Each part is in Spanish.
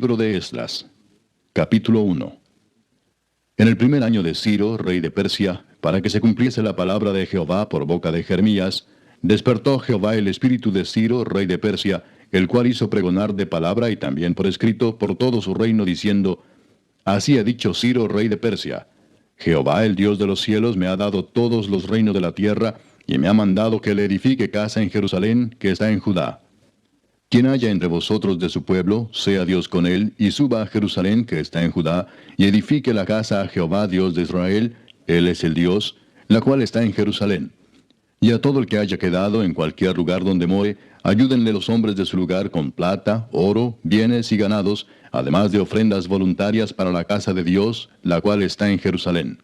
Libro de Esdras. Capítulo 1. En el primer año de Ciro, rey de Persia, para que se cumpliese la palabra de Jehová por boca de Jeremías, despertó Jehová el espíritu de Ciro, rey de Persia, el cual hizo pregonar de palabra y también por escrito por todo su reino, diciendo: Así ha dicho Ciro, rey de Persia: Jehová, el Dios de los cielos, me ha dado todos los reinos de la tierra, y me ha mandado que le edifique casa en Jerusalén, que está en Judá. Quien haya entre vosotros de su pueblo, sea Dios con él, y suba a Jerusalén, que está en Judá, y edifique la casa a Jehová, Dios de Israel, él es el Dios, la cual está en Jerusalén. Y a todo el que haya quedado en cualquier lugar donde more, ayúdenle los hombres de su lugar con plata, oro, bienes y ganados, además de ofrendas voluntarias para la casa de Dios, la cual está en Jerusalén.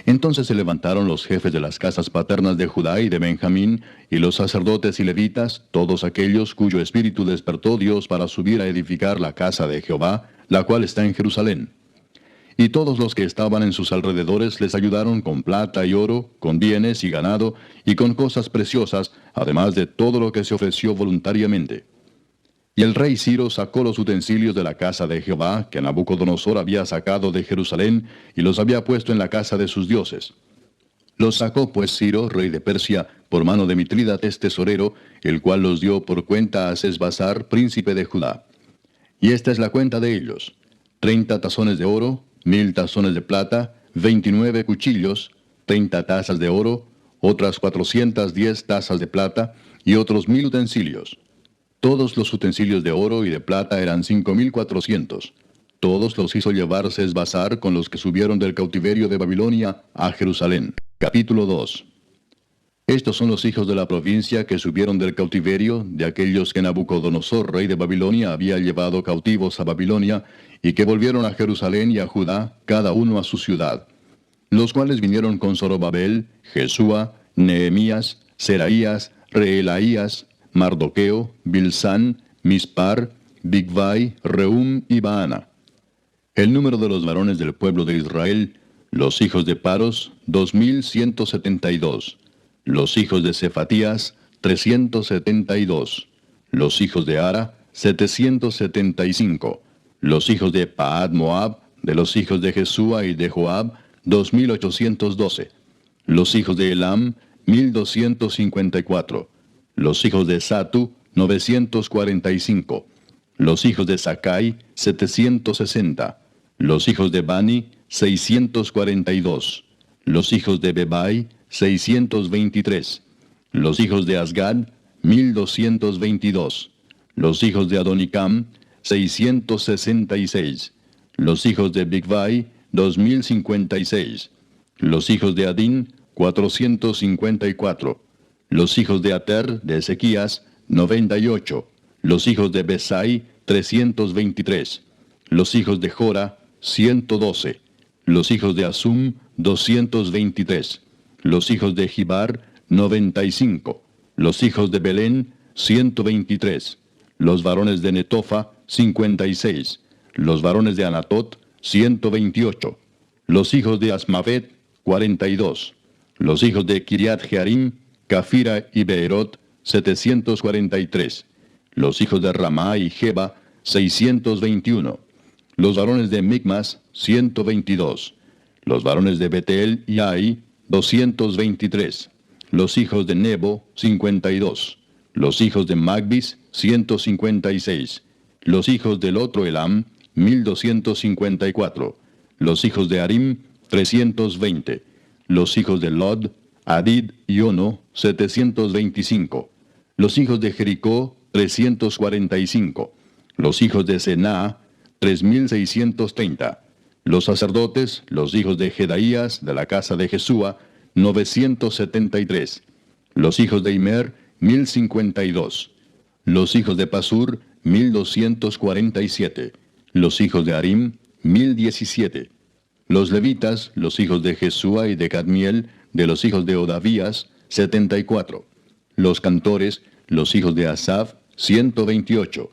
Entonces se levantaron los jefes de las casas paternas de Judá y de Benjamín, y los sacerdotes y levitas, todos aquellos cuyo espíritu despertó Dios para subir a edificar la casa de Jehová, la cual está en Jerusalén. Y todos los que estaban en sus alrededores les ayudaron con plata y oro, con bienes y ganado, y con cosas preciosas, además de todo lo que se ofreció voluntariamente. Y el rey Ciro sacó los utensilios de la casa de Jehová, que Nabucodonosor había sacado de Jerusalén, y los había puesto en la casa de sus dioses. Los sacó pues Ciro, rey de Persia, por mano de Mitrídates tesorero, el cual los dio por cuenta a Sesbazar, príncipe de Judá. Y esta es la cuenta de ellos: 30 tazones de oro, 1000 tazones de plata, 29 cuchillos, 30 tazas de oro, otras 410 tazas de plata, y otros 1000 utensilios. Todos los utensilios de oro y de plata eran 5400. Todos los hizo llevar Sesbazar con los que subieron del cautiverio de Babilonia a Jerusalén. Capítulo 2. Estos son los hijos de la provincia que subieron del cautiverio, de aquellos que Nabucodonosor, rey de Babilonia, había llevado cautivos a Babilonia, y que volvieron a Jerusalén y a Judá, cada uno a su ciudad. Los cuales vinieron con Zorobabel, Jesúa, Nehemías, Seraías, Reelaías, Mardoqueo, Bilsán, Mispar, Bigvai, Rehum y Baana. El número de los varones del pueblo de Israel, los hijos de Paros, 2172. Los hijos de Cefatías, 372. Los hijos de Ara, 775. Los hijos de Paad Moab, de los hijos de Jesúa y de Joab, 2812. Los hijos de Elam, 1254. Los hijos de Satu, 945. Los hijos de Sakai, 760. Los hijos de Bani, 642. Los hijos de Bebai, 623. Los hijos de Asgad, 1222. Los hijos de Adonicam, 666. Los hijos de Bigvai, 2056. Los hijos de Adin, 454. Los hijos de Ater, de Ezequías, 98. Los hijos de Besai, 323. Los hijos de Jora, 112. Los hijos de Asum, 223. Los hijos de Gibar, 95. Los hijos de Belén, 123. Los varones de Netofa, 56. Los varones de Anatot, 128. Los hijos de Asmavet, 42. Los hijos de Kiriat Jearim, Cafira y Beerot, 743. Los hijos de Ramá y Jeba, 621. Los varones de Micmas, 122. Los varones de Betel y Ai, 223. Los hijos de Nebo, 52. Los hijos de Magbis, 156. Los hijos del otro Elam, 1254. Los hijos de Arim, 320. Los hijos de Lod, Adid y Ono, 725. Los hijos de Jericó, 345. Los hijos de Sená, 3630. Los sacerdotes, los hijos de Jedaías, de la casa de Jesúa, 973. Los hijos de Imer, 1052. Los hijos de Pasur, 1247. Los hijos de Arim, 1017. Los levitas, los hijos de Jesúa y de Cadmiel, de los hijos de Odavías, 74. Los cantores, los hijos de Asaf, 128.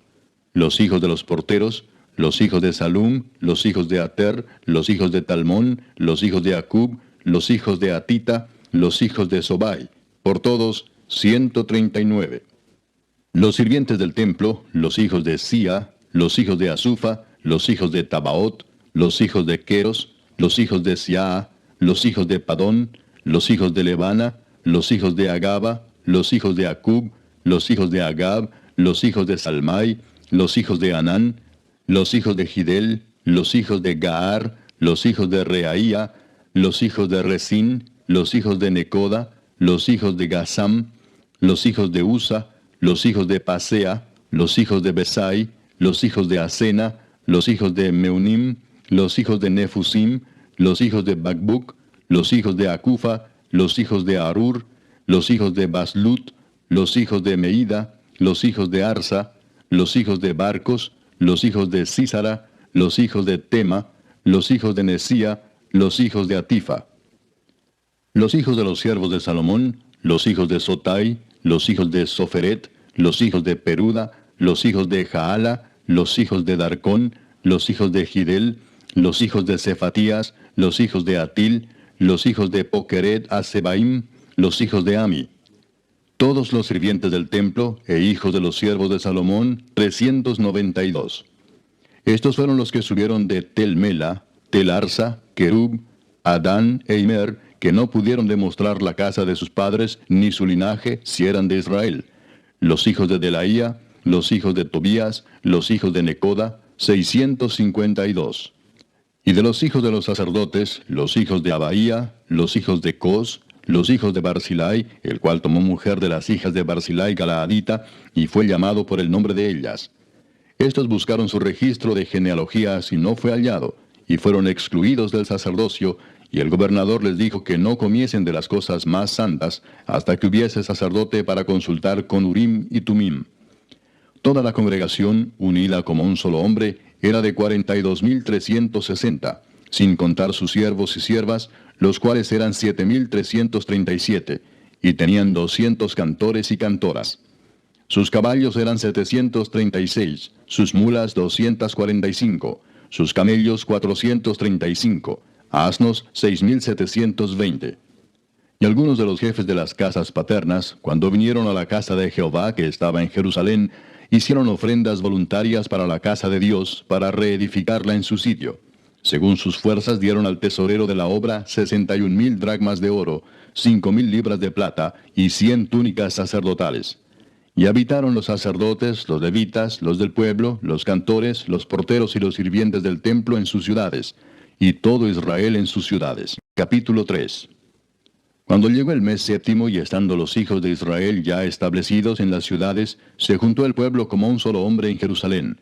Los hijos de los porteros, los hijos de Salum, los hijos de Ater, los hijos de Talmón, los hijos de Acub, los hijos de Atita, los hijos de Sobai, por todos 139. Los sirvientes del templo, los hijos de Sia, los hijos de Asufa, los hijos de Tabaot, los hijos de Queros, los hijos de Siaa, los hijos de Padón, los hijos de Lebana, los hijos de Agaba, los hijos de Acub, los hijos de Agab, los hijos de Salmai, los hijos de Anán, los hijos de Gidel, los hijos de Gaar, los hijos de Reaía, los hijos de Resín, los hijos de Necoda, los hijos de Gasam, los hijos de Usa, los hijos de Pasea, los hijos de Besai, los hijos de Asena, los hijos de Meunim, los hijos de Nefusim, los hijos de Bakbuk, los hijos de Acufa, los hijos de Arur, los hijos de Baslut, los hijos de Meida, los hijos de Arsa, los hijos de Barcos, los hijos de Sísara, los hijos de Tema, los hijos de Nesía, los hijos de Atifa. Los hijos de los siervos de Salomón, los hijos de Sotai, los hijos de Soferet, los hijos de Peruda, los hijos de Jaala, los hijos de Darcón, los hijos de Gidel, los hijos de Cefatías, los hijos de Atil, los hijos de Pokeret Asebaim, los hijos de Ami. Todos los sirvientes del templo e hijos de los siervos de Salomón, 392. Estos fueron los que subieron de Tel Mela, Tel Arsa, Kerub, Adán e Imer, que no pudieron demostrar la casa de sus padres ni su linaje si eran de Israel. Los hijos de Delaía, los hijos de Tobías, los hijos de Necoda, 652. Y de los hijos de los sacerdotes, los hijos de Abaía, los hijos de Cos, los hijos de Barzilai, el cual tomó mujer de las hijas de Barzilai Galaadita, y fue llamado por el nombre de ellas. Estos buscaron su registro de genealogías y no fue hallado, y fueron excluidos del sacerdocio, y el gobernador les dijo que no comiesen de las cosas más santas, hasta que hubiese sacerdote para consultar con Urim y Tumim. Toda la congregación, unida como un solo hombre, era de 42.360, sin contar sus siervos y siervas, los cuales eran 7.337, y tenían 200 cantores y cantoras. Sus caballos eran 736, sus mulas 245, sus camellos 435, asnos 6.720. Y algunos de los jefes de las casas paternas, cuando vinieron a la casa de Jehová que estaba en Jerusalén, hicieron ofrendas voluntarias para la casa de Dios, para reedificarla en su sitio. Según sus fuerzas dieron al tesorero de la obra 61.000 dracmas de oro, 5.000 libras de plata y 100 túnicas sacerdotales. Y habitaron los sacerdotes, los levitas, los del pueblo, los cantores, los porteros y los sirvientes del templo en sus ciudades, y todo Israel en sus ciudades. Capítulo 3. Cuando llegó el mes séptimo y estando los hijos de Israel ya establecidos en las ciudades, se juntó el pueblo como un solo hombre en Jerusalén.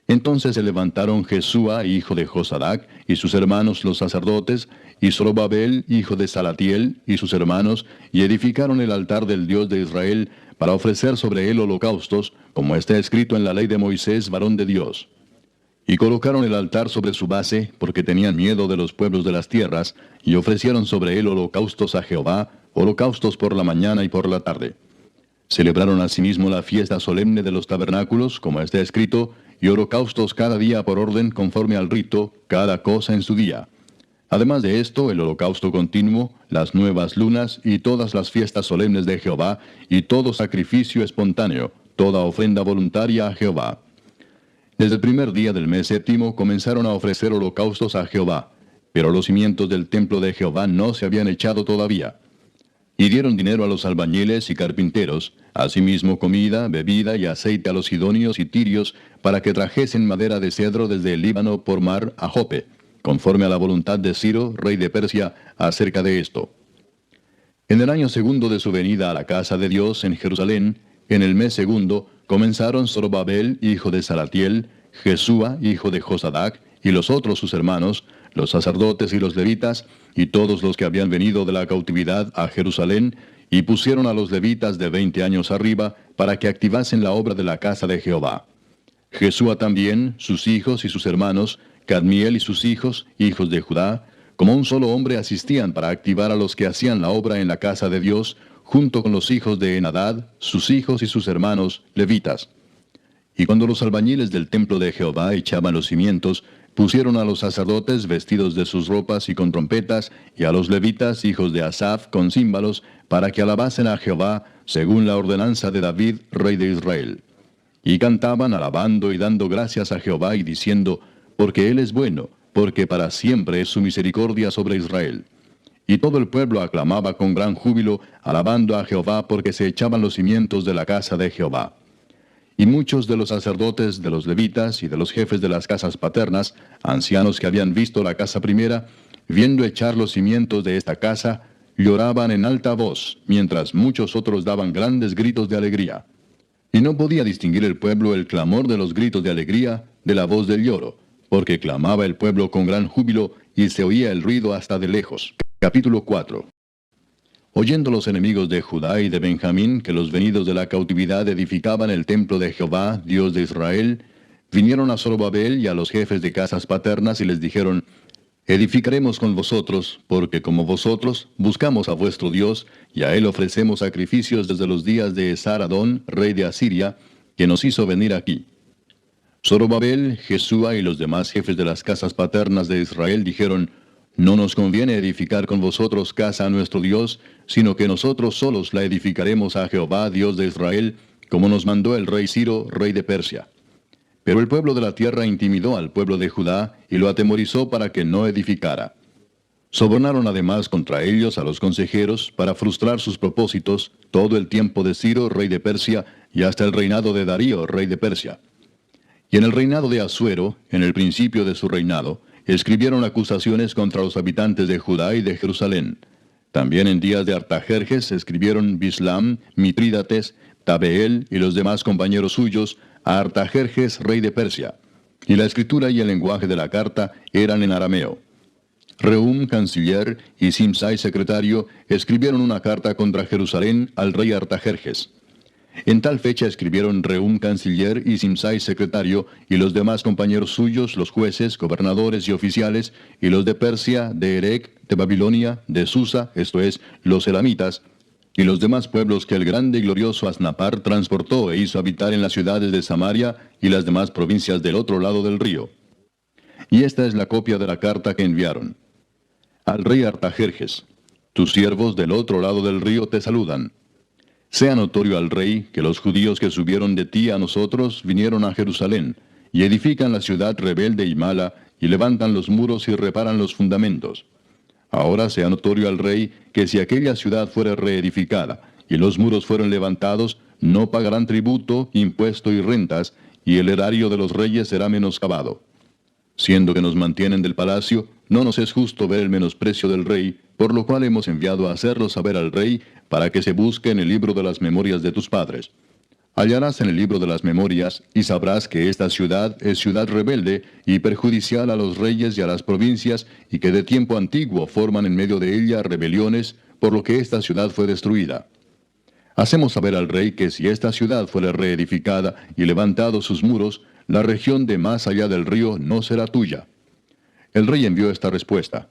Entonces se levantaron Jesúa, hijo de Josadac, y sus hermanos los sacerdotes, y Zorobabel, hijo de Salatiel, y sus hermanos, y edificaron el altar del Dios de Israel, para ofrecer sobre él holocaustos, como está escrito en la ley de Moisés, varón de Dios. Y colocaron el altar sobre su base, porque tenían miedo de los pueblos de las tierras, y ofrecieron sobre él holocaustos a Jehová, holocaustos por la mañana y por la tarde. Celebraron asimismo la fiesta solemne de los tabernáculos, como está escrito, y holocaustos cada día por orden conforme al rito, cada cosa en su día. Además de esto, el holocausto continuo, las nuevas lunas y todas las fiestas solemnes de Jehová, y todo sacrificio espontáneo, toda ofrenda voluntaria a Jehová. Desde el primer día del mes séptimo comenzaron a ofrecer holocaustos a Jehová, pero los cimientos del templo de Jehová no se habían echado todavía. Y dieron dinero a los albañiles y carpinteros, asimismo comida, bebida y aceite a los sidonios y tirios, para que trajesen madera de cedro desde el Líbano por mar a Jope, conforme a la voluntad de Ciro, rey de Persia, acerca de esto. En el año segundo de su venida a la casa de Dios en Jerusalén, en el mes segundo, comenzaron Zorobabel, hijo de Salatiel, Jesúa, hijo de Josadac, y los otros sus hermanos, los sacerdotes y los levitas, y todos los que habían venido de la cautividad a Jerusalén, y pusieron a los levitas de 20 años arriba, para que activasen la obra de la casa de Jehová. Jesúa también, sus hijos y sus hermanos, Cadmiel y sus hijos, hijos de Judá, como un solo hombre asistían para activar a los que hacían la obra en la casa de Dios, junto con los hijos de Enadad, sus hijos y sus hermanos, levitas. Y cuando los albañiles del templo de Jehová echaban los cimientos, pusieron a los sacerdotes vestidos de sus ropas y con trompetas, y a los levitas, hijos de Asaf, con címbalos, para que alabasen a Jehová, según la ordenanza de David, rey de Israel. Y cantaban alabando y dando gracias a Jehová y diciendo, porque Él es bueno, porque para siempre es su misericordia sobre Israel. Y todo el pueblo aclamaba con gran júbilo, alabando a Jehová, porque se echaban los cimientos de la casa de Jehová. Y muchos de los sacerdotes, de los levitas y de los jefes de las casas paternas, ancianos que habían visto la casa primera, viendo echar los cimientos de esta casa, lloraban en alta voz, mientras muchos otros daban grandes gritos de alegría. Y no podía distinguir el pueblo el clamor de los gritos de alegría de la voz del lloro, porque clamaba el pueblo con gran júbilo y se oía el ruido hasta de lejos. Capítulo 4. Oyendo los enemigos de Judá y de Benjamín que los venidos de la cautividad edificaban el templo de Jehová, Dios de Israel, vinieron a Zorobabel y a los jefes de casas paternas y les dijeron, edificaremos con vosotros, porque como vosotros buscamos a vuestro Dios, y a él ofrecemos sacrificios desde los días de Esar-Adón, rey de Asiria, que nos hizo venir aquí. Zorobabel, Jesúa y los demás jefes de las casas paternas de Israel dijeron, no nos conviene edificar con vosotros casa a nuestro Dios, sino que nosotros solos la edificaremos a Jehová, Dios de Israel, como nos mandó el rey Ciro, rey de Persia. Pero el pueblo de la tierra intimidó al pueblo de Judá y lo atemorizó para que no edificara. Sobornaron además contra ellos a los consejeros para frustrar sus propósitos todo el tiempo de Ciro, rey de Persia, y hasta el reinado de Darío, rey de Persia. Y en el reinado de Asuero, en el principio de su reinado, escribieron acusaciones contra los habitantes de Judá y de Jerusalén. También en días de Artajerjes escribieron Bislam, Mitrídates, Tabeel y los demás compañeros suyos a Artajerjes, rey de Persia. Y la escritura y el lenguaje de la carta eran en arameo. Rehum, canciller, y Simsai, secretario, escribieron una carta contra Jerusalén al rey Artajerjes. En tal fecha escribieron Rehum, canciller, y Simsai, secretario, y los demás compañeros suyos, los jueces, gobernadores y oficiales, y los de Persia, de Erec, de Babilonia, de Susa, esto es, los elamitas, y los demás pueblos que el grande y glorioso Asnapar transportó e hizo habitar en las ciudades de Samaria y las demás provincias del otro lado del río. Y esta es la copia de la carta que enviaron. Al rey Artajerjes, tus siervos del otro lado del río te saludan. Sea notorio al rey que los judíos que subieron de ti a nosotros vinieron a Jerusalén, y edifican la ciudad rebelde y mala, y levantan los muros y reparan los fundamentos. Ahora sea notorio al rey que si aquella ciudad fuera reedificada, y los muros fueron levantados, no pagarán tributo, impuesto y rentas, y el erario de los reyes será menoscabado. Siendo que nos mantienen del palacio, no nos es justo ver el menosprecio del rey, por lo cual hemos enviado a hacerlo saber al rey, para que se busque en el libro de las memorias de tus padres. Hallarás en el libro de las memorias, y sabrás que esta ciudad es ciudad rebelde y perjudicial a los reyes y a las provincias, y que de tiempo antiguo forman en medio de ella rebeliones, por lo que esta ciudad fue destruida. Hacemos saber al rey que si esta ciudad fuera reedificada y levantados sus muros, la región de más allá del río no será tuya. El rey envió esta respuesta.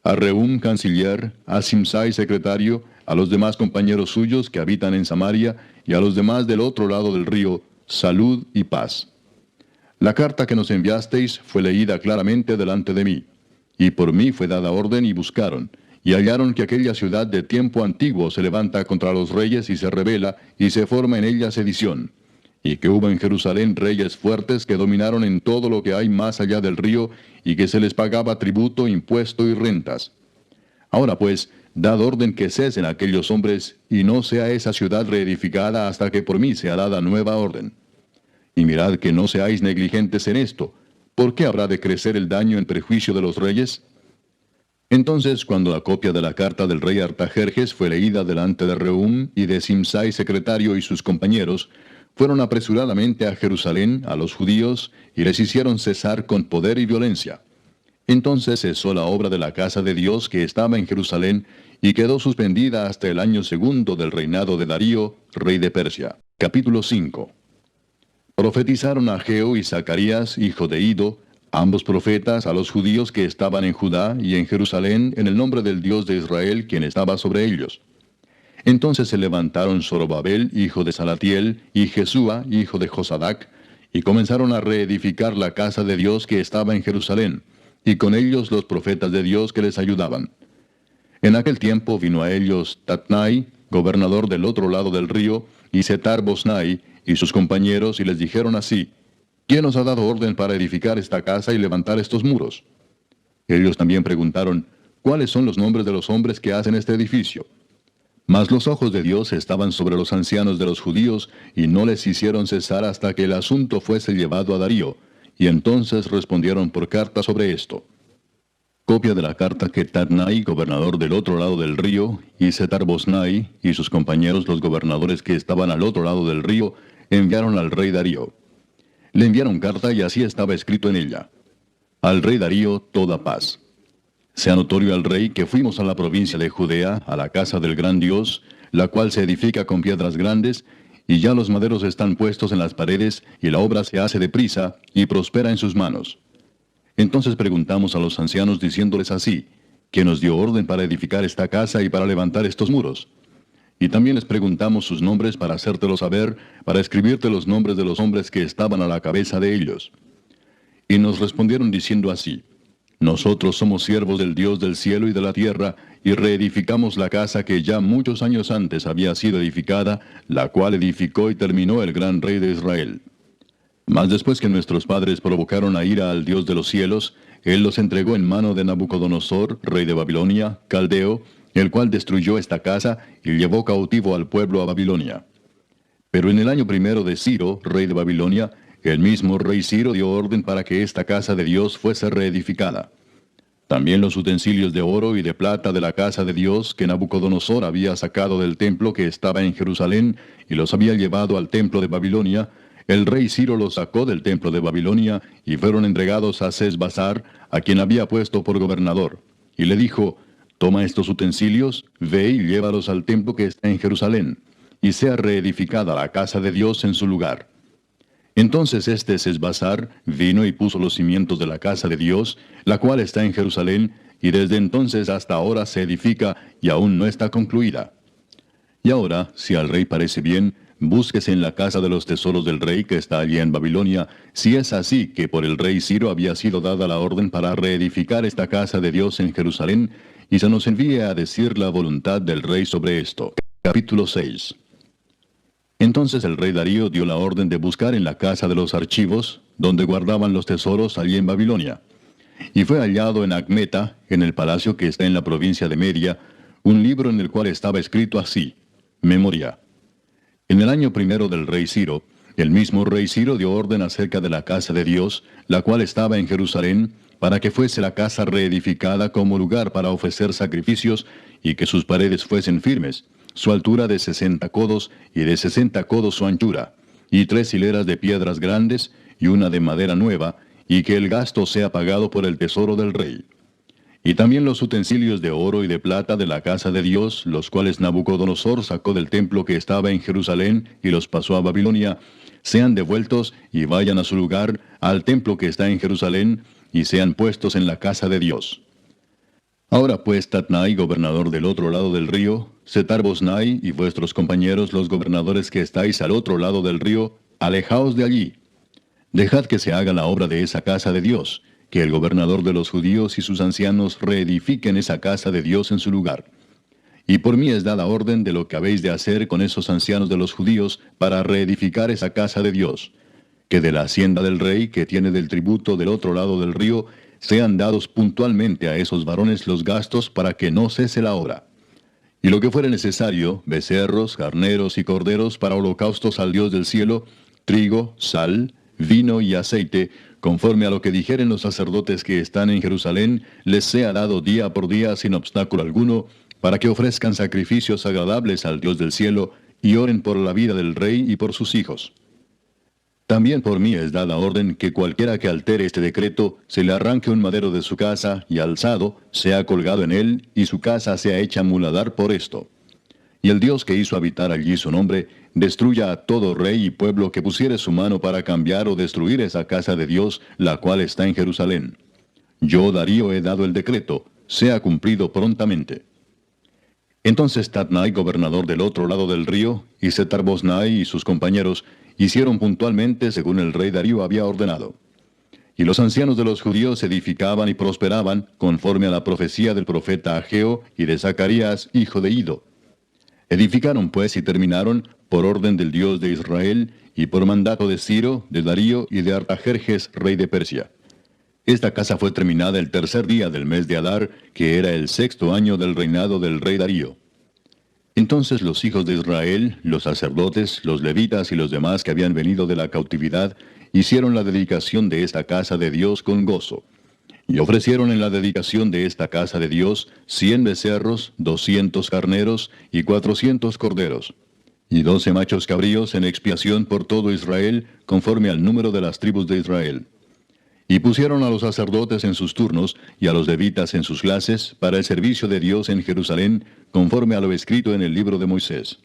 A Rehum, canciller, a Simsai, secretario, a los demás compañeros suyos que habitan en Samaria, y a los demás del otro lado del río, salud y paz. La carta que nos enviasteis fue leída claramente delante de mí, y por mí fue dada orden y buscaron, y hallaron que aquella ciudad de tiempo antiguo se levanta contra los reyes y se rebela, y se forma en ella sedición, y que hubo en Jerusalén reyes fuertes que dominaron en todo lo que hay más allá del río, y que se les pagaba tributo, impuesto y rentas. Ahora pues, dad orden que cesen aquellos hombres, y no sea esa ciudad reedificada hasta que por mí sea dada nueva orden. Y mirad que no seáis negligentes en esto. ¿Por qué habrá de crecer el daño en perjuicio de los reyes? Entonces, cuando la copia de la carta del rey Artajerjes fue leída delante de Rehum y de Simsai, secretario, y sus compañeros, fueron apresuradamente a Jerusalén, a los judíos, y les hicieron cesar con poder y violencia. Entonces cesó la obra de la casa de Dios que estaba en Jerusalén, y quedó suspendida hasta el año segundo del reinado de Darío, rey de Persia. Capítulo 5. Profetizaron Ageo y Zacarías, hijo de Ido, ambos profetas, a los judíos que estaban en Judá y en Jerusalén, en el nombre del Dios de Israel, quien estaba sobre ellos. Entonces se levantaron Zorobabel, hijo de Salatiel, y Jesúa, hijo de Josadac, y comenzaron a reedificar la casa de Dios que estaba en Jerusalén, y con ellos los profetas de Dios que les ayudaban. En aquel tiempo vino a ellos Tatnai, gobernador del otro lado del río, y Setar-Bosnai, y sus compañeros y les dijeron así: ¿Quién os ha dado orden para edificar esta casa y levantar estos muros? Ellos también preguntaron: ¿Cuáles son los nombres de los hombres que hacen este edificio? Mas los ojos de Dios estaban sobre los ancianos de los judíos, y no les hicieron cesar hasta que el asunto fuese llevado a Darío, y entonces respondieron por carta sobre esto. Copia de la carta que Tatnai, gobernador del otro lado del río, y Setar-Boznai, y sus compañeros los gobernadores que estaban al otro lado del río, enviaron al rey Darío. Le enviaron carta y así estaba escrito en ella: Al rey Darío toda paz. Sea notorio al rey que fuimos a la provincia de Judea, a la casa del gran Dios, la cual se edifica con piedras grandes, y ya los maderos están puestos en las paredes, y la obra se hace deprisa, y prospera en sus manos. Entonces preguntamos a los ancianos diciéndoles así: ¿Quién nos dio orden para edificar esta casa y para levantar estos muros? Y también les preguntamos sus nombres para hacértelo saber, para escribirte los nombres de los hombres que estaban a la cabeza de ellos. Y nos respondieron diciendo así: Nosotros somos siervos del Dios del cielo y de la tierra, y reedificamos la casa que ya muchos años antes había sido edificada, la cual edificó y terminó el gran rey de Israel. Mas después que nuestros padres provocaron a ira al Dios de los cielos, Él los entregó en mano de Nabucodonosor, rey de Babilonia, caldeo, el cual destruyó esta casa y llevó cautivo al pueblo a Babilonia. Pero en el año primero de Ciro, rey de Babilonia, el mismo rey Ciro dio orden para que esta casa de Dios fuese reedificada. También los utensilios de oro y de plata de la casa de Dios que Nabucodonosor había sacado del templo que estaba en Jerusalén y los había llevado al templo de Babilonia, el rey Ciro los sacó del templo de Babilonia y fueron entregados a Sesbazar, a quien había puesto por gobernador. Y le dijo: Toma estos utensilios, ve y llévalos al templo que está en Jerusalén, y sea reedificada la casa de Dios en su lugar. Entonces este Sesbazar vino y puso los cimientos de la casa de Dios, la cual está en Jerusalén, y desde entonces hasta ahora se edifica y aún no está concluida. Y ahora, si al rey parece bien, búsquese en la casa de los tesoros del rey que está allí en Babilonia, si es así que por el rey Ciro había sido dada la orden para reedificar esta casa de Dios en Jerusalén, y se nos envíe a decir la voluntad del rey sobre esto. Capítulo 6. Entonces el rey Darío dio la orden de buscar en la casa de los archivos, donde guardaban los tesoros allí en Babilonia. Y fue hallado en Acmeta, en el palacio que está en la provincia de Media, un libro en el cual estaba escrito así: Memoria. En el año primero del rey Ciro, el mismo rey Ciro dio orden acerca de la casa de Dios, la cual estaba en Jerusalén, para que fuese la casa reedificada como lugar para ofrecer sacrificios, y que sus paredes fuesen firmes, su altura de 60 codos, y de 60 codos su anchura, y 3 hileras de piedras grandes, y una de madera nueva, y que el gasto sea pagado por el tesoro del rey. Y también los utensilios de oro y de plata de la casa de Dios, los cuales Nabucodonosor sacó del templo que estaba en Jerusalén y los pasó a Babilonia, sean devueltos y vayan a su lugar, al templo que está en Jerusalén, y sean puestos en la casa de Dios. Ahora pues, Tatnai, gobernador del otro lado del río, Setar-Boznai y vuestros compañeros los gobernadores que estáis al otro lado del río, alejaos de allí. Dejad que se haga la obra de esa casa de Dios, que el gobernador de los judíos y sus ancianos reedifiquen esa casa de Dios en su lugar. Y por mí es dada orden de lo que habéis de hacer con esos ancianos de los judíos para reedificar esa casa de Dios, que de la hacienda del rey que tiene del tributo del otro lado del río, sean dados puntualmente a esos varones los gastos para que no cese la obra. Y lo que fuere necesario, becerros, carneros y corderos para holocaustos al Dios del cielo, trigo, sal, vino y aceite, conforme a lo que dijeren los sacerdotes que están en Jerusalén, les sea dado día por día sin obstáculo alguno, para que ofrezcan sacrificios agradables al Dios del cielo, y oren por la vida del rey y por sus hijos. También por mí es dada orden que cualquiera que altere este decreto, se le arranque un madero de su casa, y alzado, sea colgado en él, y su casa sea hecha muladar por esto. Y el Dios que hizo habitar allí su nombre, destruya a todo rey y pueblo que pusiere su mano para cambiar o destruir esa casa de Dios, la cual está en Jerusalén. Yo, Darío, he dado el decreto, sea cumplido prontamente. Entonces Tatnai, gobernador del otro lado del río, y Setar-Boznai y sus compañeros, hicieron puntualmente según el rey Darío había ordenado. Y los ancianos de los judíos edificaban y prosperaban, conforme a la profecía del profeta Ageo y de Zacarías, hijo de Ido. Edificaron pues y terminaron, por orden del Dios de Israel, y por mandato de Ciro, de Darío y de Artajerjes, rey de Persia. Esta casa fue terminada el tercer día del mes de Adar, que era el sexto año del reinado del rey Darío. Entonces los hijos de Israel, los sacerdotes, los levitas y los demás que habían venido de la cautividad, hicieron la dedicación de esta casa de Dios con gozo. Y ofrecieron en la dedicación de esta casa de Dios 100 becerros, 200 carneros y 400 corderos, y 12 machos cabríos en expiación por todo Israel, conforme al número de las tribus de Israel. Y pusieron a los sacerdotes en sus turnos, y a los levitas en sus clases, para el servicio de Dios en Jerusalén, conforme a lo escrito en el libro de Moisés.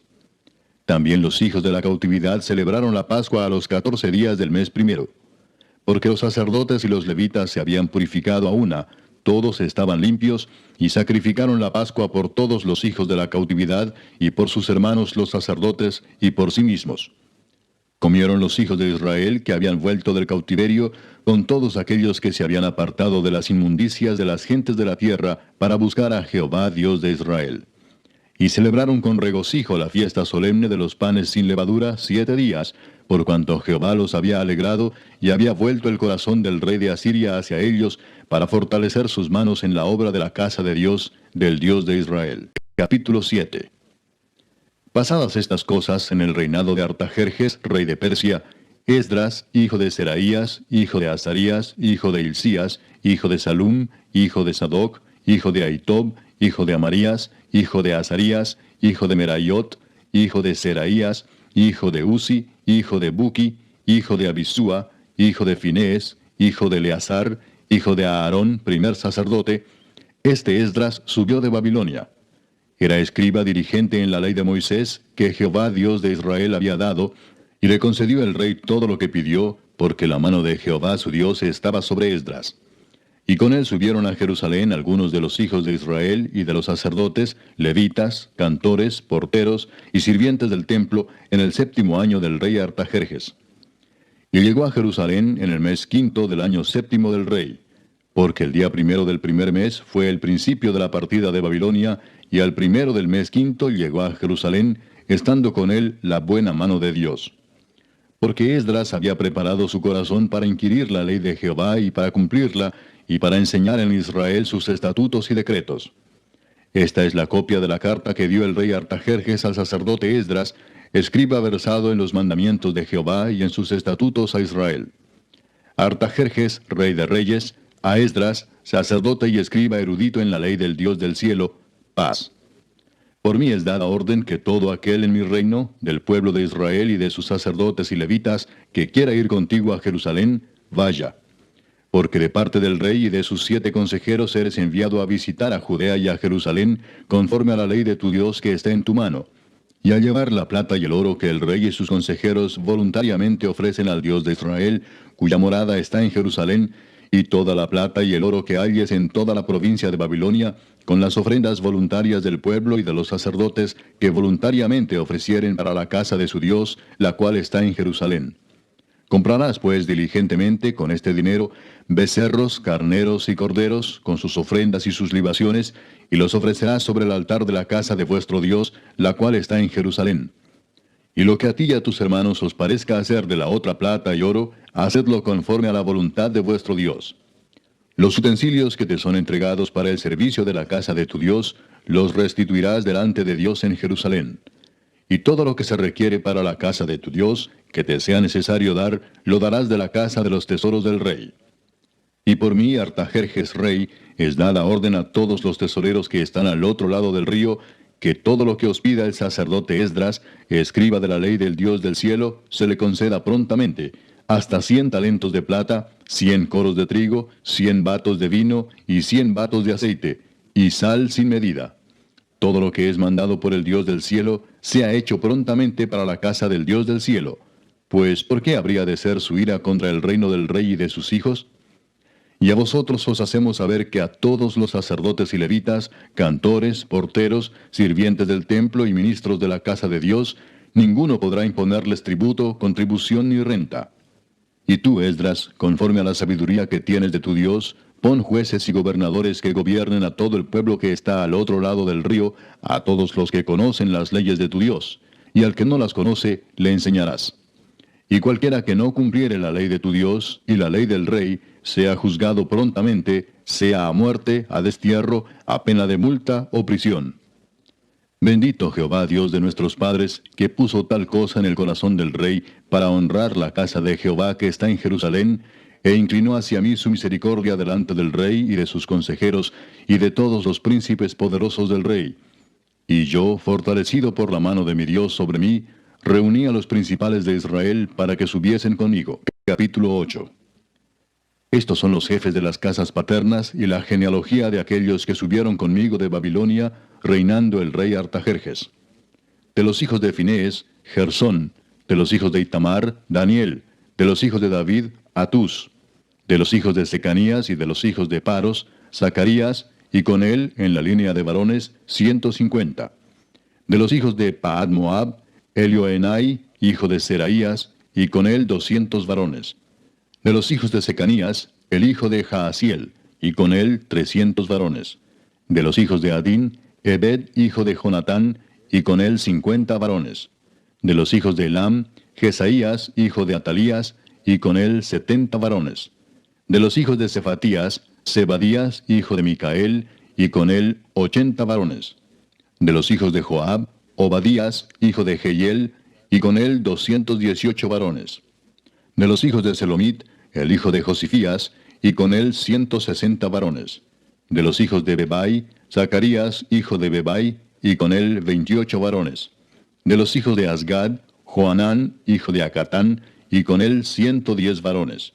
También los hijos de la cautividad celebraron la Pascua a los 14 días del mes primero. Porque los sacerdotes y los levitas se habían purificado a una, todos estaban limpios, y sacrificaron la Pascua por todos los hijos de la cautividad, y por sus hermanos los sacerdotes, y por sí mismos. Comieron los hijos de Israel que habían vuelto del cautiverio, con todos aquellos que se habían apartado de las inmundicias de las gentes de la tierra, para buscar a Jehová Dios de Israel. Y celebraron con regocijo la fiesta solemne de los panes sin levadura 7 días, por cuanto Jehová los había alegrado, y había vuelto el corazón del rey de Asiria hacia ellos, para fortalecer sus manos en la obra de la casa de Dios, del Dios de Israel. Capítulo 7. Pasadas estas cosas en el reinado de Artajerjes, rey de Persia, Esdras, hijo de Seraías, hijo de Azarías, hijo de Hilcías, hijo de Salum, hijo de Sadoc, hijo de Ahitob, hijo de Amarías, hijo de Azarías, hijo de Merayot, hijo de Seraías, hijo de Uzi, hijo de Buki, hijo de Abisúa, hijo de Finés, hijo de Eleazar, hijo de Aarón, primer sacerdote. Este Esdras subió de Babilonia. Era escriba dirigente en la ley de Moisés, que Jehová Dios de Israel había dado, y le concedió el rey todo lo que pidió, porque la mano de Jehová su Dios estaba sobre Esdras. Y con él subieron a Jerusalén algunos de los hijos de Israel y de los sacerdotes, levitas, cantores, porteros y sirvientes del templo, en el 7º año del rey Artajerjes. Y llegó a Jerusalén en el mes 5 del año 7 del rey, porque el día 1 del primer mes fue el principio de la partida de Babilonia, y al 1 del mes 5 llegó a Jerusalén, estando con él la buena mano de Dios. Porque Esdras había preparado su corazón para inquirir la ley de Jehová y para cumplirla, y para enseñar en Israel sus estatutos y decretos. Esta es la copia de la carta que dio el rey Artajerjes al sacerdote Esdras, escriba versado en los mandamientos de Jehová y en sus estatutos a Israel. Artajerjes, rey de reyes, a Esdras, sacerdote y escriba erudito en la ley del Dios del cielo, paz. Por mí es dada orden que todo aquel en mi reino, del pueblo de Israel y de sus sacerdotes y levitas, que quiera ir contigo a Jerusalén, vaya. Porque de parte del rey y de sus 7 consejeros eres enviado a visitar a Judea y a Jerusalén, conforme a la ley de tu Dios que está en tu mano, y a llevar la plata y el oro que el rey y sus consejeros voluntariamente ofrecen al Dios de Israel, cuya morada está en Jerusalén, y toda la plata y el oro que halles en toda la provincia de Babilonia, con las ofrendas voluntarias del pueblo y de los sacerdotes que voluntariamente ofrecieren para la casa de su Dios, la cual está en Jerusalén. Comprarás pues diligentemente con este dinero becerros, carneros y corderos, con sus ofrendas y sus libaciones, y los ofrecerás sobre el altar de la casa de vuestro Dios, la cual está en Jerusalén. Y lo que a ti y a tus hermanos os parezca hacer de la otra plata y oro, hacedlo conforme a la voluntad de vuestro Dios. Los utensilios que te son entregados para el servicio de la casa de tu Dios, los restituirás delante de Dios en Jerusalén. Y todo lo que se requiere para la casa de tu Dios, que te sea necesario dar, lo darás de la casa de los tesoros del rey. Y por mí, Artajerjes rey, es dada orden a todos los tesoreros que están al otro lado del río, que todo lo que os pida el sacerdote Esdras, escriba de la ley del Dios del cielo, se le conceda prontamente, hasta 100 talentos de plata, 100 coros de trigo, 100 batos de vino y 100 batos de aceite, y sal sin medida. Todo lo que es mandado por el Dios del cielo, sea hecho prontamente para la casa del Dios del cielo. Pues, ¿por qué habría de ser su ira contra el reino del rey y de sus hijos? Y a vosotros os hacemos saber que a todos los sacerdotes y levitas, cantores, porteros, sirvientes del templo y ministros de la casa de Dios, ninguno podrá imponerles tributo, contribución ni renta. Y tú, Esdras, conforme a la sabiduría que tienes de tu Dios, pon jueces y gobernadores que gobiernen a todo el pueblo que está al otro lado del río, a todos los que conocen las leyes de tu Dios, y al que no las conoce, le enseñarás. Y cualquiera que no cumpliere la ley de tu Dios y la ley del rey, sea juzgado prontamente, sea a muerte, a destierro, a pena de multa o prisión. Bendito Jehová Dios de nuestros padres, que puso tal cosa en el corazón del rey para honrar la casa de Jehová que está en Jerusalén, e inclinó hacia mí su misericordia delante del rey y de sus consejeros y de todos los príncipes poderosos del rey. Y yo, fortalecido por la mano de mi Dios sobre mí, reuní a los principales de Israel para que subiesen conmigo. Capítulo 8. Estos son los jefes de las casas paternas y la genealogía de aquellos que subieron conmigo de Babilonia, reinando el rey Artajerjes. De los hijos de Finés, Gersón; de los hijos de Itamar, Daniel; de los hijos de David, Atús; de los hijos de Secanías y de los hijos de Paros, Zacarías, y con él, en la línea de varones, 150. De los hijos de Paad Moab, Elioenai, hijo de Seraías, y con él 200 varones. De los hijos de Secanías, el hijo de Jaasiel, y con él 300 varones. De los hijos de Adín, Ebed, hijo de Jonatán, y con él 50 varones. De los hijos de Elam, Jesaías, hijo de Atalías, y con él 70 varones. De los hijos de Cefatías, Zebadías, hijo de Micael, y con él 80 varones. De los hijos de Joab, Obadías, hijo de Jehiel, y con él 218 varones. De los hijos de Selomit, el hijo de Josifías, y con él 160 varones. De los hijos de Bebai, Zacarías, hijo de Bebai, y con él 28 varones. De los hijos de Asgad, Joanán, hijo de Acatán, y con él 110 varones.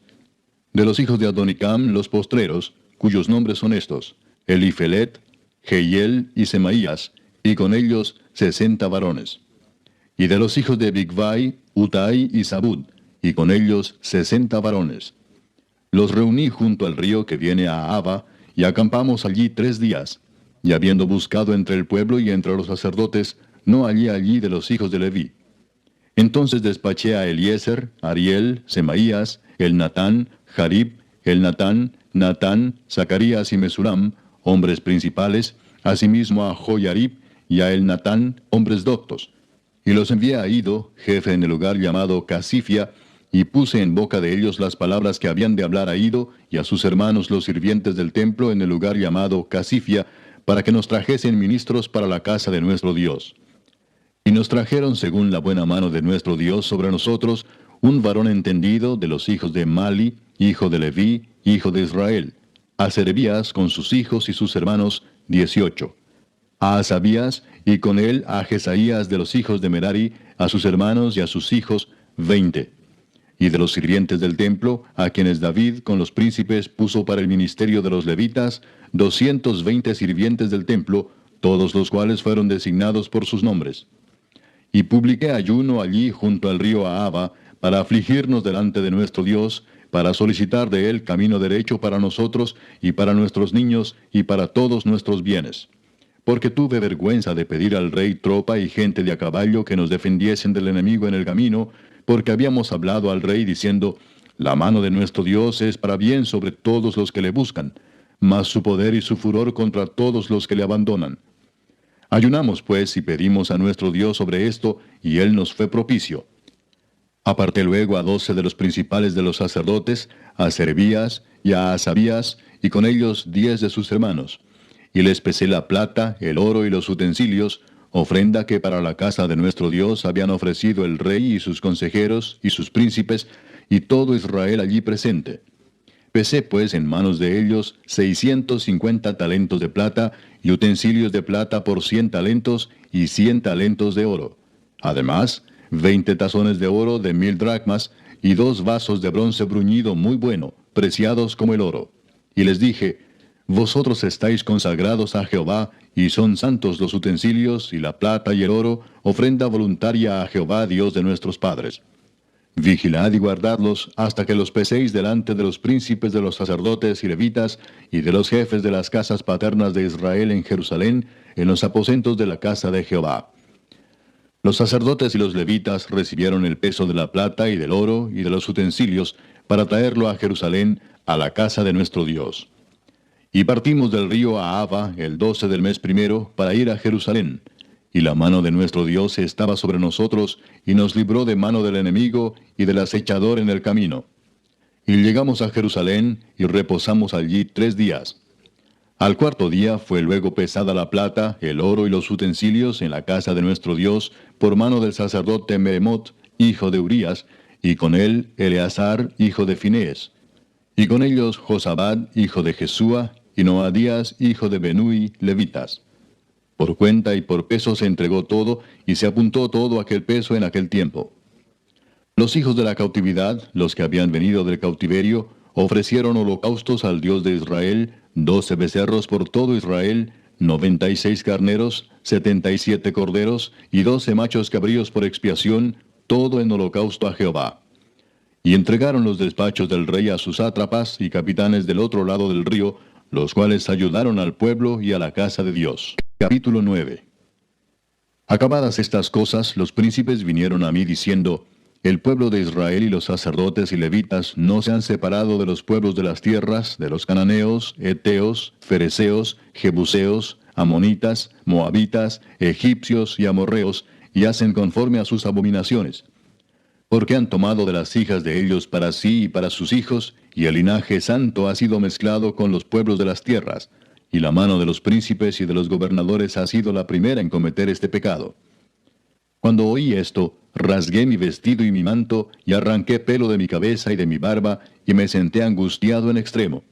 De los hijos de Adonicam, los postreros, cuyos nombres son estos: Elifelet, Jehiel y Semaías, y con ellos 60 varones. Y de los hijos de Bigvai, Utai y Zabud, y con ellos 60 varones. Los reuní junto al río que viene a Abba, y acampamos allí 3 días. Y habiendo buscado entre el pueblo y entre los sacerdotes, no hallé allí de los hijos de Leví. Entonces despaché a Eliezer, Ariel, Semaías, Elnatán, Jarib, Elnatán, Natán, Zacarías y Mesulam, hombres principales, asimismo a Joyarib y a Elnatán, hombres doctos. Y los envié a Ido, jefe en el lugar llamado Casifia, y puse en boca de ellos las palabras que habían de hablar a Ido y a sus hermanos los sirvientes del templo en el lugar llamado Casifia, para que nos trajesen ministros para la casa de nuestro Dios. Y nos trajeron según la buena mano de nuestro Dios sobre nosotros, un varón entendido de los hijos de Mali, hijo de Leví, hijo de Israel; a Serebías con sus hijos y sus hermanos, 18; a Asabías, y con él a Jesaías de los hijos de Merari, a sus hermanos y a sus hijos, 20. Y de los sirvientes del templo, a quienes David con los príncipes puso para el ministerio de los levitas, 220 sirvientes del templo, todos los cuales fueron designados por sus nombres. Y publiqué ayuno allí junto al río Ahava, para afligirnos delante de nuestro Dios, para solicitar de él camino derecho para nosotros, y para nuestros niños, y para todos nuestros bienes. Porque tuve vergüenza de pedir al rey tropa y gente de a caballo que nos defendiesen del enemigo en el camino, porque habíamos hablado al rey diciendo: la mano de nuestro Dios es para bien sobre todos los que le buscan, mas su poder y su furor contra todos los que le abandonan. Ayunamos pues y pedimos a nuestro Dios sobre esto, y él nos fue propicio. Aparté luego a 12 de los principales de los sacerdotes, a Serebías y a Asabías, y con ellos 10 de sus hermanos. Y les pesé la plata, el oro y los utensilios, ofrenda que para la casa de nuestro Dios habían ofrecido el rey y sus consejeros y sus príncipes, y todo Israel allí presente. Pesé pues en manos de ellos 650 talentos de plata, y utensilios de plata por 100 talentos, y 100 talentos de oro. Además, 20 tazones de oro de 1000 dracmas, y 2 vasos de bronce bruñido muy bueno, preciados como el oro. Y les dije: vosotros estáis consagrados a Jehová, y son santos los utensilios, y la plata y el oro, ofrenda voluntaria a Jehová Dios de nuestros padres. Vigilad y guardadlos hasta que los peséis delante de los príncipes de los sacerdotes y levitas, y de los jefes de las casas paternas de Israel en Jerusalén, en los aposentos de la casa de Jehová. Los sacerdotes y los levitas recibieron el peso de la plata y del oro y de los utensilios, para traerlo a Jerusalén, a la casa de nuestro Dios. Y partimos del río Ahava el 12 del mes primero, para ir a Jerusalén. y la mano de nuestro Dios estaba sobre nosotros, y nos libró de mano del enemigo y del acechador en el camino. Y llegamos a Jerusalén, y reposamos allí 3 días. Al cuarto día fue luego pesada la plata, el oro y los utensilios en la casa de nuestro Dios, por mano del sacerdote Meremot, hijo de Urías, y con él Eleazar, hijo de Finés, y con ellos Josabad, hijo de Jesúa, y Noadías, hijo de Benui, levitas. Por cuenta y por peso se entregó todo, y se apuntó todo aquel peso en aquel tiempo. Los hijos de la cautividad, los que habían venido del cautiverio, ofrecieron holocaustos al Dios de Israel, 12 becerros por todo Israel, 96 carneros, 77 corderos, y 12 machos cabríos por expiación, todo en holocausto a Jehová. Y entregaron los despachos del rey a sus sátrapas y capitanes del otro lado del río, los cuales ayudaron al pueblo y a la casa de Dios. Capítulo 9. Acabadas estas cosas, los príncipes vinieron a mí diciendo: El pueblo de Israel y los sacerdotes y levitas no se han separado de los pueblos de las tierras, de los cananeos, heteos, fereceos, jebuseos, amonitas, moabitas, egipcios y amorreos, y hacen conforme a sus abominaciones. Porque han tomado de las hijas de ellos para sí y para sus hijos, y el linaje santo ha sido mezclado con los pueblos de las tierras, y la mano de los príncipes y de los gobernadores ha sido la primera en cometer este pecado. Cuando oí esto, rasgué mi vestido y mi manto, y arranqué pelo de mi cabeza y de mi barba, y me senté angustiado en extremo.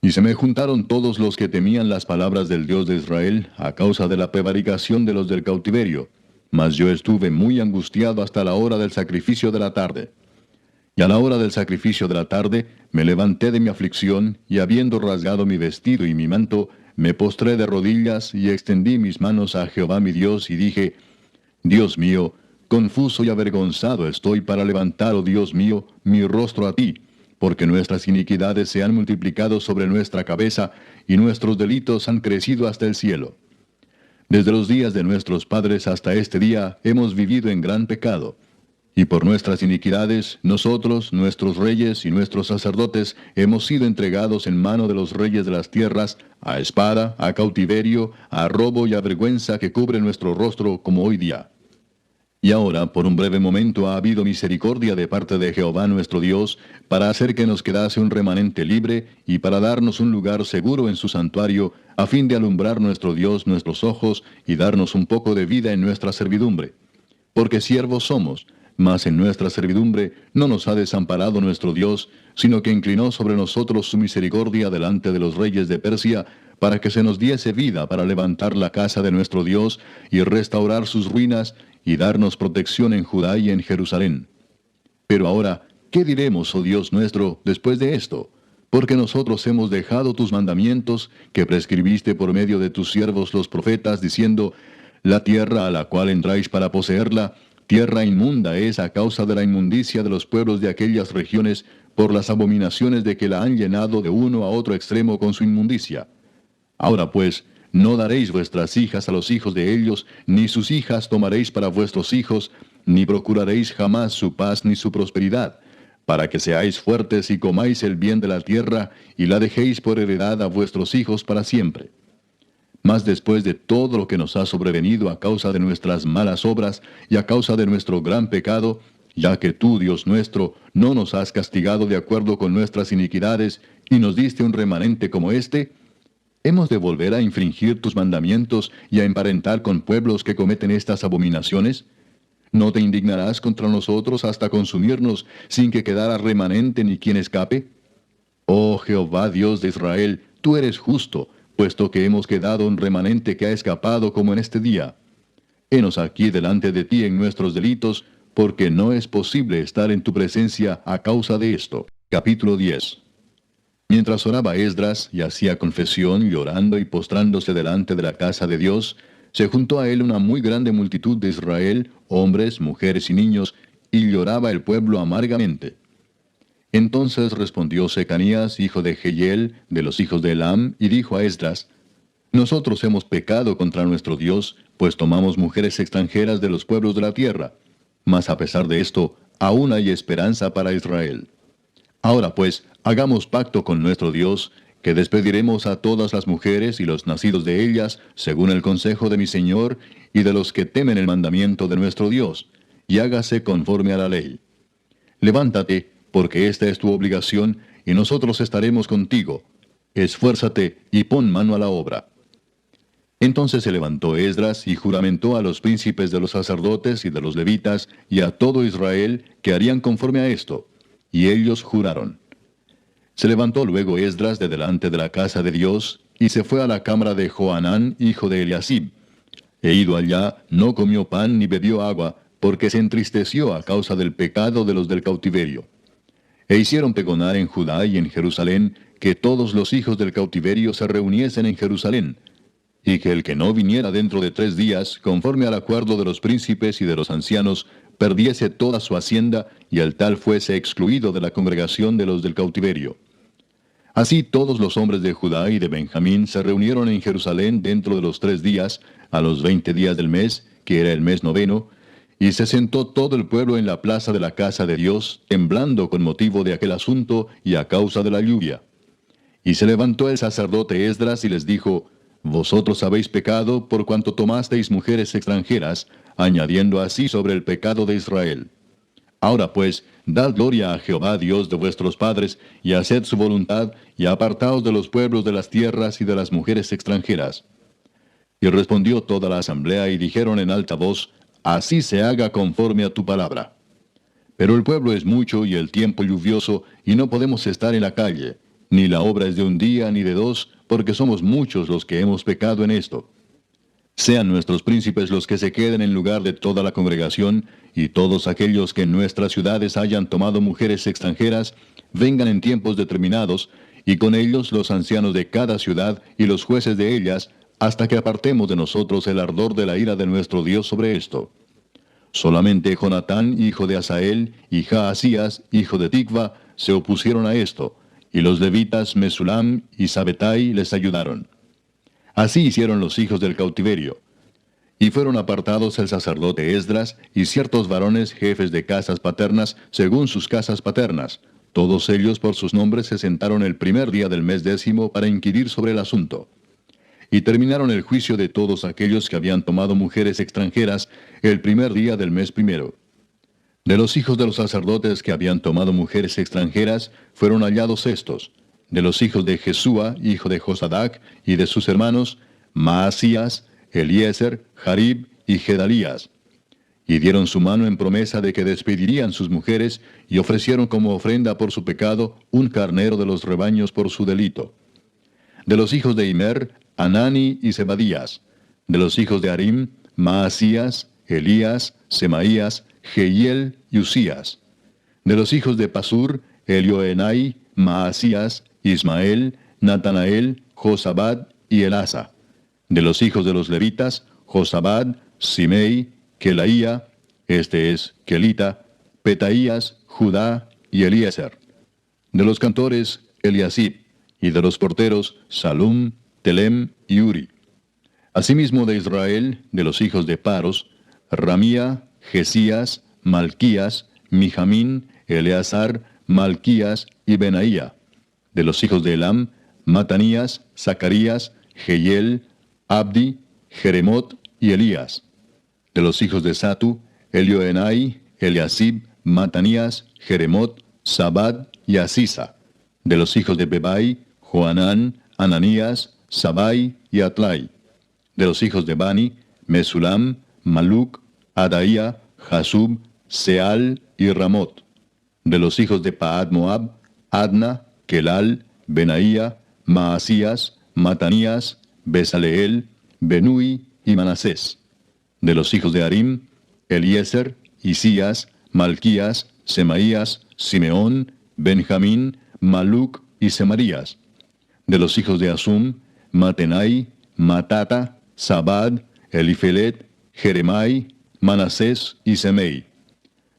Y se me juntaron todos los que temían las palabras del Dios de Israel, a causa de la prevaricación de los del cautiverio. Mas yo estuve muy angustiado hasta la hora del sacrificio de la tarde. Y a la hora del sacrificio de la tarde, me levanté de mi aflicción, y habiendo rasgado mi vestido y mi manto, me postré de rodillas, y extendí mis manos a Jehová mi Dios, y dije: Dios mío, confuso y avergonzado estoy para levantar, oh Dios mío, mi rostro a ti, porque nuestras iniquidades se han multiplicado sobre nuestra cabeza, y nuestros delitos han crecido hasta el cielo. Desde los días de nuestros padres hasta este día hemos vivido en gran pecado, y por nuestras iniquidades nosotros, nuestros reyes y nuestros sacerdotes hemos sido entregados en mano de los reyes de las tierras, a espada, a cautiverio, a robo y a vergüenza que cubre nuestro rostro como hoy día. Y ahora, por un breve momento, ha habido misericordia de parte de Jehová nuestro Dios, para hacer que nos quedase un remanente libre, y para darnos un lugar seguro en su santuario, a fin de alumbrar nuestro Dios nuestros ojos, y darnos un poco de vida en nuestra servidumbre. Porque siervos somos, mas en nuestra servidumbre no nos ha desamparado nuestro Dios, sino que inclinó sobre nosotros su misericordia delante de los reyes de Persia, para que se nos diese vida para levantar la casa de nuestro Dios, y restaurar sus ruinas, y darnos protección en Judá y en Jerusalén. Pero ahora, ¿qué diremos, oh Dios nuestro, después de esto? Porque nosotros hemos dejado tus mandamientos, que prescribiste por medio de tus siervos los profetas, diciendo: La tierra a la cual entráis para poseerla, tierra inmunda es a causa de la inmundicia de los pueblos de aquellas regiones, por las abominaciones de que la han llenado de uno a otro extremo con su inmundicia. Ahora pues, no daréis vuestras hijas a los hijos de ellos, ni sus hijas tomaréis para vuestros hijos, ni procuraréis jamás su paz ni su prosperidad, para que seáis fuertes y comáis el bien de la tierra, y la dejéis por heredad a vuestros hijos para siempre. Mas después de todo lo que nos ha sobrevenido a causa de nuestras malas obras y a causa de nuestro gran pecado, ya que tú, Dios nuestro, no nos has castigado de acuerdo con nuestras iniquidades, y nos diste un remanente como este, ¿hemos de volver a infringir tus mandamientos y a emparentar con pueblos que cometen estas abominaciones? ¿No te indignarás contra nosotros hasta consumirnos sin que quedara remanente ni quien escape? Oh Jehová Dios de Israel, tú eres justo, puesto que hemos quedado un remanente que ha escapado como en este día. Henos aquí delante de ti en nuestros delitos, porque no es posible estar en tu presencia a causa de esto. Capítulo 10. Mientras oraba Esdras y hacía confesión, llorando y postrándose delante de la casa de Dios, se juntó a él una muy grande multitud de Israel, hombres, mujeres y niños, y lloraba el pueblo amargamente. Entonces respondió Secanías, hijo de Jehiel, de los hijos de Elam, y dijo a Esdras: Nosotros hemos pecado contra nuestro Dios, pues tomamos mujeres extranjeras de los pueblos de la tierra. Mas a pesar de esto, aún hay esperanza para Israel. Ahora pues, hagamos pacto con nuestro Dios, que despediremos a todas las mujeres y los nacidos de ellas, según el consejo de mi Señor, y de los que temen el mandamiento de nuestro Dios, y hágase conforme a la ley. Levántate, porque esta es tu obligación, y nosotros estaremos contigo. Esfuérzate y pon mano a la obra. Entonces se levantó Esdras y juramentó a los príncipes de los sacerdotes y de los levitas y a todo Israel que harían conforme a esto. Y ellos juraron. Se levantó luego Esdras de delante de la casa de Dios, y se fue a la cámara de Johanán, hijo de Eliasib. E ido allá, no comió pan ni bebió agua, porque se entristeció a causa del pecado de los del cautiverio. E hicieron pregonar en Judá y en Jerusalén que todos los hijos del cautiverio se reuniesen en Jerusalén, y que el que no viniera dentro de 3 días, conforme al acuerdo de los príncipes y de los ancianos, perdiese toda su hacienda, y el tal fuese excluido de la congregación de los del cautiverio. Así todos los hombres de Judá y de Benjamín se reunieron en Jerusalén dentro de los 3 días, a los 20 días del mes, que era el mes noveno, y se sentó todo el pueblo en la plaza de la casa de Dios, temblando con motivo de aquel asunto y a causa de la lluvia. Y se levantó el sacerdote Esdras y les dijo: Vosotros habéis pecado por cuanto tomasteis mujeres extranjeras, añadiendo así sobre el pecado de Israel. Ahora pues, dad gloria a Jehová Dios de vuestros padres, y haced su voluntad, y apartaos de los pueblos de las tierras y de las mujeres extranjeras. Y respondió toda la asamblea y dijeron en alta voz: Así se haga conforme a tu palabra. Pero el pueblo es mucho y el tiempo lluvioso, y no podemos estar en la calle, ni la obra es de un día ni de 2, porque somos muchos los que hemos pecado en esto. Sean nuestros príncipes los que se queden en lugar de toda la congregación, y todos aquellos que en nuestras ciudades hayan tomado mujeres extranjeras, vengan en tiempos determinados, y con ellos los ancianos de cada ciudad y los jueces de ellas, hasta que apartemos de nosotros el ardor de la ira de nuestro Dios sobre esto. Solamente Jonatán, hijo de Asael, y Jaasías, hijo de Tikva, se opusieron a esto, y los levitas Mesulam y Sabetai les ayudaron. Así hicieron los hijos del cautiverio. Y fueron apartados el sacerdote Esdras y ciertos varones jefes de casas paternas según sus casas paternas. Todos ellos por sus nombres se sentaron el primer día del mes 10 para inquirir sobre el asunto. Y terminaron el juicio de todos aquellos que habían tomado mujeres extranjeras el primer día del mes 1. De los hijos de los sacerdotes que habían tomado mujeres extranjeras, fueron hallados estos: de los hijos de Jesúa, hijo de Josadac, y de sus hermanos, Maasías, Eliezer, Jarib y Gedalías. Y dieron su mano en promesa de que despedirían sus mujeres, y ofrecieron como ofrenda por su pecado un carnero de los rebaños por su delito. De los hijos de Immer, Anani y Zebadías. De los hijos de Harim, Maasías, Elías, Semaías, Jehiel y Usías. De los hijos de Pasur, Elioenai, Maasías, Ismael, Natanael, Josabad y Elasa. De los hijos de los levitas, Josabad, Simei, Kelaía, este es Kelita, Petaías, Judá y Eliezer. De los cantores, Eliasib, y de los porteros, Salum, Telem y Uri. Asimismo de Israel, de los hijos de Paros, Ramía, Jesías, Malquías, Mijamín, Eleazar, Malquías y Benaía. De los hijos de Elam, Matanías, Zacarías, Jehiel, Abdi, Jeremot y Elías. De los hijos de Satu, Elioenai, Eliasib, Matanías, Jeremot, Sabad y Asisa. De los hijos de Bebai, Joanán, Ananías, Sabai y Atlai. De los hijos de Bani, Mesulam, Maluc, Adaía, Jasub, Seal y Ramot. De los hijos de Paad Moab, Adna, Kelal, Benaía, Maasías, Matanías, Besaleel, Benui y Manasés. De los hijos de Harim, Eliezer, Isías, Malquías, Semaías, Simeón, Benjamín, Maluc y Semarías. De los hijos de Asum, Matenai, Matata, Sabad, Elifelet, Jeremai, Manasés y Semei.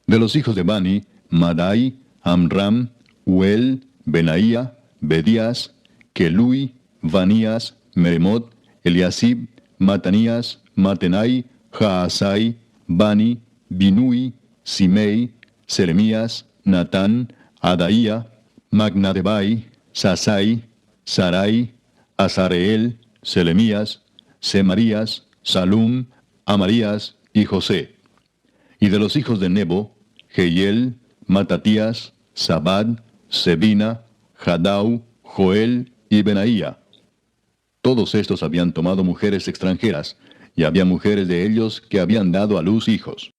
De los hijos de Bani, Madai, Amram, Uel, Benaía, Bedías, Kelui, Vanías, Meremot, Eliasib, Matanías, Matenai, Jaasai, Bani, Binui, Simei, Seremías, Natán, Adaía, Magnadebai, Sasai, Sarai, Azareel, Selemías, Semarías, Salum, Amarías y José. Y de los hijos de Nebo, Jehiel, Matatías, Zabad, Sebina, Jadau, Joel y Benaía. Todos estos habían tomado mujeres extranjeras, y había mujeres de ellos que habían dado a luz hijos.